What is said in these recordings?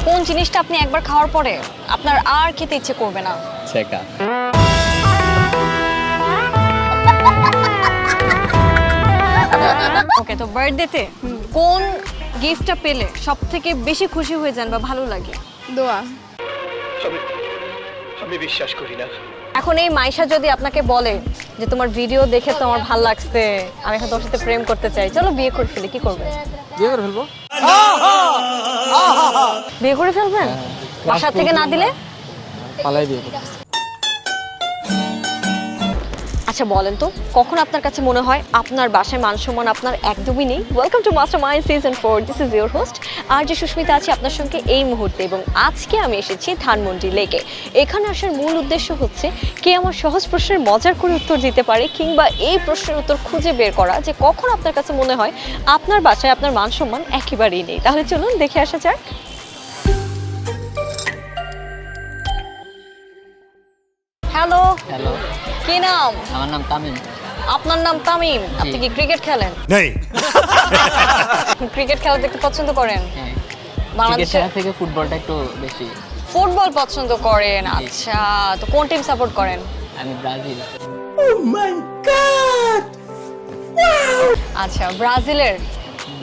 কোন জিনিসটা আপনি একবার খাওয়ার পরে আপনার আর খেতে ইচ্ছে করবে না? ছেকা। ওকে, তো বার্থডেতে কোন গিফটটা পেলে সবথেকে বেশি খুশি হয়ে যান বা ভালো লাগে? দোয়া। আমি বিশ্বাস করি না। এখন এই মাইশা যদি আপনাকে বলে যে তোমার ভিডিও দেখে তো আমার ভালো লাগছে, আমি এখন তোর সাথে প্রেম করতে চাই, চলো বিয়ে করে ফেলি, কি করবে? বিয়ে করে ফেলবো। বিয়ে করে ফেলবেন? বাসা থেকে না দিলে? পালাই বিয়ে করবো। আচ্ছা বলেন তো, কখন আপনার কাছে মনে হয় আপনার বাসায় মান সম্মান আপনার একদমই নেই? Welcome to mastermind season 4। This is your host R J Sushmita আছি আপনার সঙ্গে এই মুহূর্তে, এবং আজকে আমি এসেছি ধানমন্ডি লেকে। এখানে আসার মূল উদ্দেশ্য হচ্ছে কে আমার সহজ প্রশ্নের মজার করে উত্তর দিতে পারে, কিংবা এই প্রশ্নের উত্তর খুঁজে বের করা যে কখন আপনার কাছে মনে হয় আপনার বাসায় আপনার মান সম্মান একেবারেই নেই। তাহলে চলুন দেখে আসা যাক। হ্যালো, হ্যালো, কি নাম? আমার নাম তামিম। আপনার নাম তামিম। আপনি কি ক্রিকেট খেলেন? ক্রিকেট খেলা দেখতে পছন্দ করেন? হ্যাঁ, বাংলাদেশে ক্রিকেট থেকে ফুটবলটা একটু বেশি। ফুটবল পছন্দ করেন? আচ্ছা, তো কোন টিম সাপোর্ট করেন? আমি ব্রাজিল। আচ্ছা, ব্রাজিলের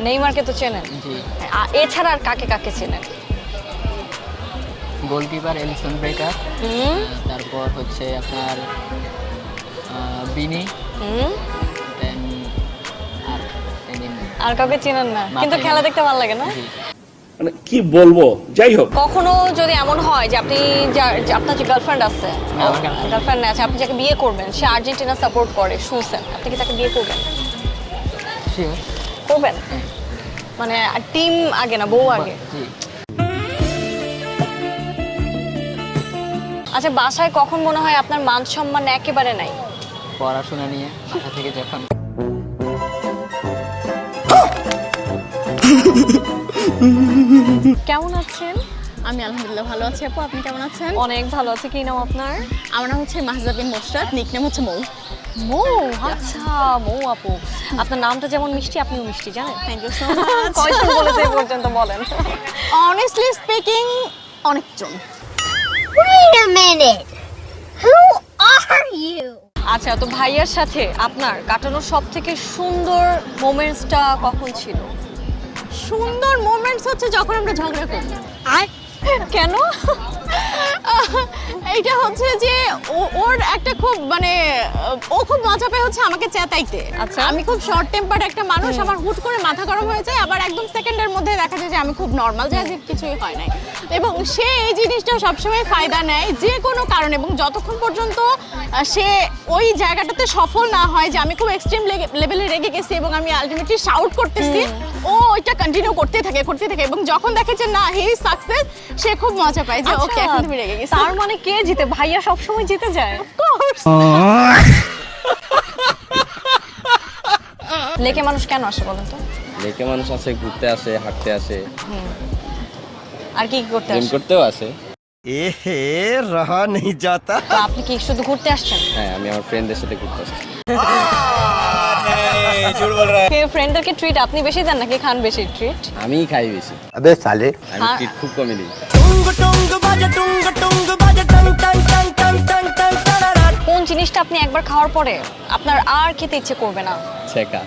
নেইমারকে তো চেনেন? জি। এছাড়া আর কাকে কাকে চেনেন? গোলকিপার এলিসন ব্রেকার, তারপর হচ্ছে আপনার বিনি, দেন আর আর কাউকে চেনেন না, কিন্তু খেলা দেখতে ভালো লাগে না? মানে কি বলবো, যাই হোক। কখনো যদি এমন হয় যে আপনি আপনার যে গার্লফ্রেন্ড আছে, না, আমার girlfriend গার্লফ্রেন্ড আছে, আপনি যাকে বিয়ে করবেন সে আর্জেন্টিনা সাপোর্ট করে, শুনছেন, আপনি কি তাকে বিয়ে করবেন? শিওর। করবেন? মানে টিম আগে না বউ আগে? জি। আচ্ছা, বাসায় কখন মনে হয় আপনার মান সম্মান একেবারে নাই? পড়াশোনা নিয়ে বাসা থেকে যখন কেমন আছেন? আমি আলহামদুলিল্লাহ ভালো আছি আপু, আপনি কেমন আছেন? অনেক ভালো আছে। কি নাম আপনার? আমার নাম হচ্ছে মাহজাবিন মোশরাত, নিকনেম হচ্ছে মৌ। মৌ। আচ্ছা, মৌ আপু, আপনার নামটা যেমন মিষ্টি আপনিও মিষ্টি, জানেন? Thank you so much. কয়জন বলেছে এই পর্যন্ত বলেন? অনেস্টলি স্পিকিং অনেকজন। Wait a minute. Who are you? আচ্ছা, তো ভাইয়ার সাথে আপনার কাটানোর সব থেকে সুন্দর মোমেন্টসটা কখন ছিল? সুন্দর মোমেন্টস হচ্ছে যখন আমরা ঝগড়া করি। কেন? এইটা হচ্ছে যে ওর একটা খুব মানে ও খুব মজা পায় হচ্ছে আমাকে চেতাইতে। আচ্ছা। আমি খুব শর্ট টেম্পার্ড একটা মানুষ, আমার হুট করে মাথা গরম হয়ে যায়, আবার একদম সেকেন্ডের মধ্যে দেখা যায় যে আমি খুব নর্মাল, যে কিছুই হয় নাই। এবং সে এই জিনিসটা সবসময় ফায়দা নেয় যে কোনো কারণে, এবং যতক্ষণ পর্যন্ত সে ওই জায়গাটাতে সফল না হয় যে আমি খুব এক্সট্রিম লেভেলে রেগে গেছি এবং আমি আলটিমেটলি শাউট করতেছি, ও ওইটা কন্টিনিউ করতে থাকে এবং যখন দেখে যে না হি ইজ সাকসেস, সে খুব মজা পায় যে ওকে এখন তুমি রেগে গেছো। তার মানে কে জিতে? ভাইয়া সবসময় জিতে যায়? লেকে মানুষ কেন আসে বলেন তো? লেকে মানুষ আছে, ঘুরতে আসে, হাঁটতে আসে, আর কি কি করতে গেম আসে? করতেও আসে। এহে রহা নেই যাতা। তো আপনি কি শুধু ঘুরতে আসছেন? হ্যাঁ, আমি আমার ফ্রেন্ডদের সাথে ঘুরতে আসছি। ফ্রেন্ডদেরকে ট্রিট আপনি বেশি দেন নাকি খান বেশি ট্রিট? আমিই খাই বেশি। আবে সালে। আমি ট্রিট খুব কমই দিই। কোন জিনিসটা আপনি একবার খাওয়ার পরে আপনার আর খেতে ইচ্ছে করবে না? ছেকা।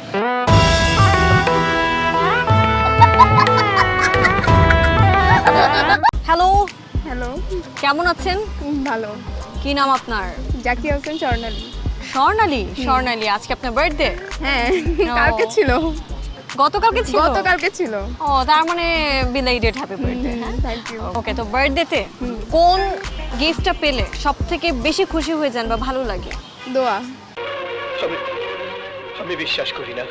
হ্যালো, হ্যালো, কেমন আছেন? ভালো। কি নাম আপনার? জাকির হোসেন স্বর্ণালী। স্বর্ণালী। স্বর্ণালী, আজকে আপনার বার্থডে? হ্যাঁ, ও। কালকে ছিল। গতকালকে ছিল? গতকালকে ছিল। ও, তার মানে belated happy birthday. Thank you. Okay, তো বার্থডেতে কোন গিফটটা পেলে সবথেকে বেশি খুশি হয়ে যান বা ভালো লাগে? দোয়া। আমি বিশ্বাস করি না।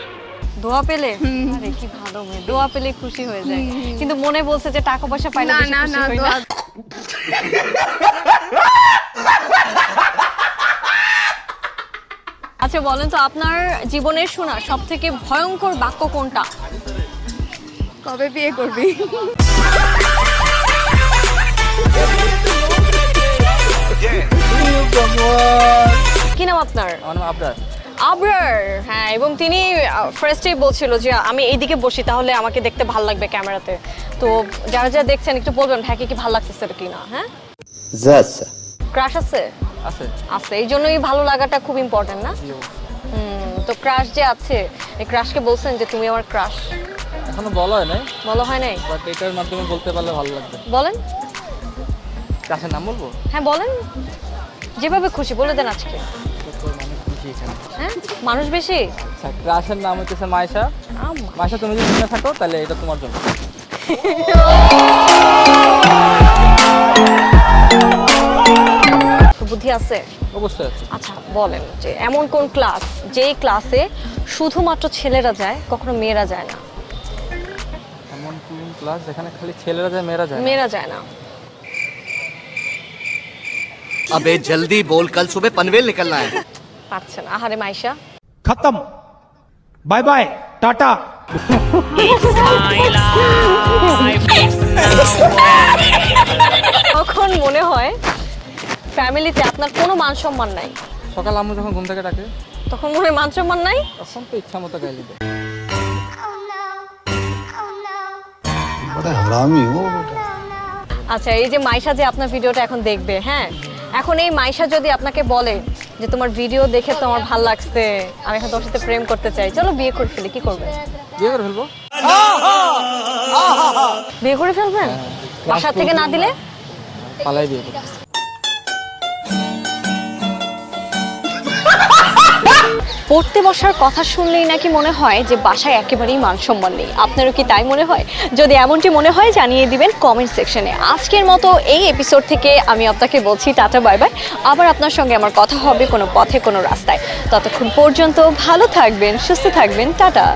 দোয়া পেলে? আরে কি ভালো মেয়ে, দোয়া পেলে খুশি হয়ে যায়। কিন্তু মনে বলছে যে টাকা পয়সা পাইলে না বেশি না খুশি না, হই না। দোয়া। আচ্ছা বলেন তো, আপনার জীবনের শোনা সবথেকে ভয়ঙ্কর বাক্য কোনটা? কবে বিয়ে করবি? কি নাম আপনার? আমার নাম আবরার। আবরার, হ্যাঁ, এবং তিনি ফার্স্টেই বলছিল যে আমি এইদিকে বসি তাহলে আমাকে দেখতে ভালো লাগবে ক্যামেরাতে। তো যারা যারা দেখছেন একটু বলবেন ভাইকে কি ভালো লাগতেছে কি না। হ্যাঁ, ক্রাশ আছে? আছে। আছে, এই জন্যই ভালো লাগাটা খুব ইম্পর্টেন্ট না? তো ক্রাশ যে আছে, এই ক্রাশকে বলছেন যে তুমি আমার ক্রাশ? এখনো বলা হয় নাই, বলা হয় নাই, বাট এটার মাধ্যমে বলতে পারলে ভালো লাগবে। বলেন। ক্রাশের নাম বলবো? হ্যাঁ বলেন, যেভাবে খুশি বলে দেন আজকে। হ্যাঁ, মানুষ বেশি। আচ্ছা, ক্রাশের নাম হচ্ছে মাইশা। মাইশা, তুমি যদি মনে থাকো তাহলে এটা তোমার জন্য। বুদ্ধি আছে? অবশ্যই আছে। আচ্ছা বলেন যে এমন কোন ক্লাস যেই ক্লাসে শুধুমাত্র ছেলেরা যায়, কখনো মেয়েরা যায় না? এমন কোন ক্লাস যেখানে খালি ছেলেরা যায় মেয়েরা যায়? মেয়েরা যায় না। अबे जल्दी बोल, कल सुबह पनवेल निकलना है। পাচ্ছেন? আহারে মাইশা। खत्म, बाय बाय, टाटा। তখন মনে হয় ফ্যামিলিতে আপনার কোনো মান সম্মান নাই? সকাল আম্মু যখন ঘুম থেকে ডাকে তখন মনে হয় মান সম্মান নাই? তখন তো ইচ্ছা মতো গাইলি দেয়। আচ্ছা, এই যে মাইশা যে আপনার ভিডিওটা এখন দেখবে, হ্যাঁ, এখন এই মাইশা যদি আপনাকে বলে যে তোমার ভিডিও দেখে তো আমার ভালো লাগছে, আমি এখন তোমার সাথে প্রেম করতে চাই, চলো বিয়ে করে ফেলি, কি করবেন? বিয়ে করে ফেলবো। বিয়ে করে ফেলবেন? বাসা থেকে না দিলে? পালাই বিয়ে করবো। পড়তে বসার কথা শুনলেই নাকি মনে হয় যে বাসায় একেবারেই মান সম্মান নেই। আপনারও কি তাই মনে হয়? যদি এমনটি মনে হয় জানিয়ে দিবেন কমেন্ট সেকশনে। আজকের মতো এই এপিসোড থেকে আমি আপনাকে বলছি টাটা বাই বাই। আবার আপনার সঙ্গে আমার কথা হবে কোনো পথে কোনো রাস্তায়। ততক্ষণ পর্যন্ত ভালো থাকবেন, সুস্থ থাকবেন, টাটা।